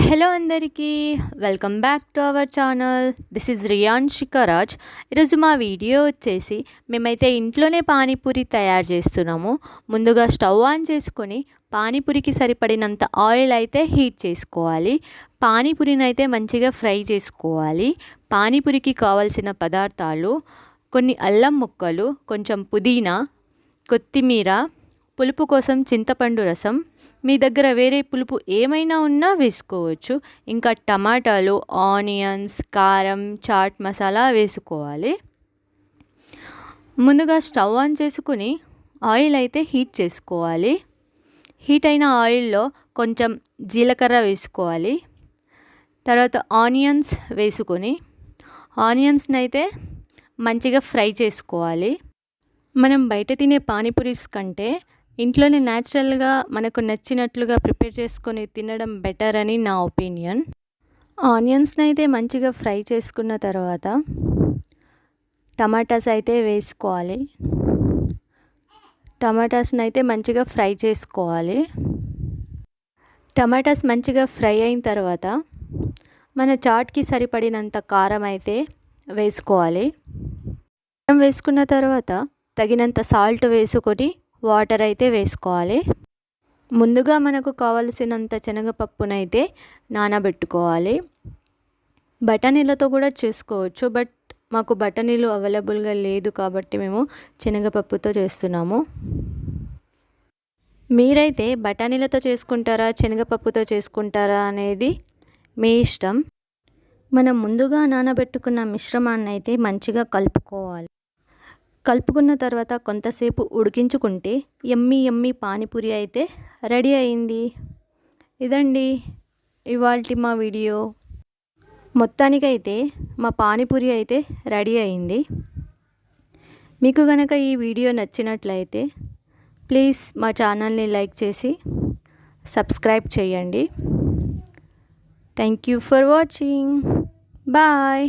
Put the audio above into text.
Hello అందరికీ welcome back to our channel. This is Riyanshika Raj. ఈరోజు మా వీడియో వచ్చేసి మేమైతే ఇంట్లోనే పానీపూరి తయారు చేస్తున్నాము. ముందుగా స్టవ్ ఆన్ చేసుకొని పానీపూరికి సరిపడినంత ఆయిల్ అయితే హీట్ చేసుకోవాలి. పానీపూరిని అయితే మంచిగా ఫ్రై చేసుకోవాలి. పానీపూరికి కావాల్సిన పదార్థాలు కొన్ని అల్లం ముక్కలు, కొంచెం పుదీనా, కొత్తిమీర, పులుపు కోసం చింతపండు రసం, మీ దగ్గర వేరే పులుపు ఏమైనా ఉన్నా వేసుకోవచ్చు. ఇంకా టమాటాలు, ఆనియన్స్, కారం, చాట్ మసాలా వేసుకోవాలి. ముందుగా స్టవ్ ఆన్ చేసుకుని ఆయిల్ అయితే హీట్ చేసుకోవాలి. హీట్ అయిన ఆయిల్లో కొంచెం జీలకర్ర వేసుకోవాలి. తర్వాత ఆనియన్స్ వేసుకొని ఆనియన్స్ని అయితే మంచిగా ఫ్రై చేసుకోవాలి. మనం బయట తినే పానీపూరీస్ కంటే ఇంట్లోనే న్యాచురల్గా మనకు నచ్చినట్లుగా ప్రిపేర్ చేసుకొని తినడం బెటర్ అని నా ఒపీనియన్. ఆనియన్స్ని అయితే మంచిగా ఫ్రై చేసుకున్న తర్వాత టమాటాస్ అయితే వేసుకోవాలి. టమాటాస్ని అయితే మంచిగా ఫ్రై చేసుకోవాలి. టమాటాస్ మంచిగా ఫ్రై అయిన తర్వాత మన చాట్కి సరిపడినంత కారం అయితే వేసుకోవాలి. కారం వేసుకున్న తర్వాత తగినంత సాల్ట్ వేసుకొని వాటర్ అయితే వేసుకోవాలి. ముందుగా మనకు కావలసినంత శనగపప్పునైతే నానబెట్టుకోవాలి. బఠానీలతో కూడా చేసుకోవచ్చు, బట్ మాకు బఠానీలు అవైలబుల్గా లేదు కాబట్టి మేము శనగపప్పుతో చేస్తున్నాము. మీరైతే బఠానీలతో చేసుకుంటారా, శనగపప్పుతో చేసుకుంటారా అనేది మీ ఇష్టం. మనం ముందుగా నానబెట్టుకున్న మిశ్రమాన్ని అయితే మంచిగా కలుపుకోవాలి. కలుపుకున్న తర్వాత కొంతసేపు ఉడికించుకుంటే యమ్మీ పానీపూరి అయితే రెడీ అయింది. ఇదండి ఇవాల్టి మా వీడియో. మొత్తానికైతే మా పానీపూరి అయితే రెడీ అయింది. మీకు కనుక ఈ వీడియో నచ్చినట్లయితే ప్లీజ్ మా ఛానల్ని లైక్ చేసి సబ్స్క్రైబ్ చేయండి. Thank you for watching. Bye.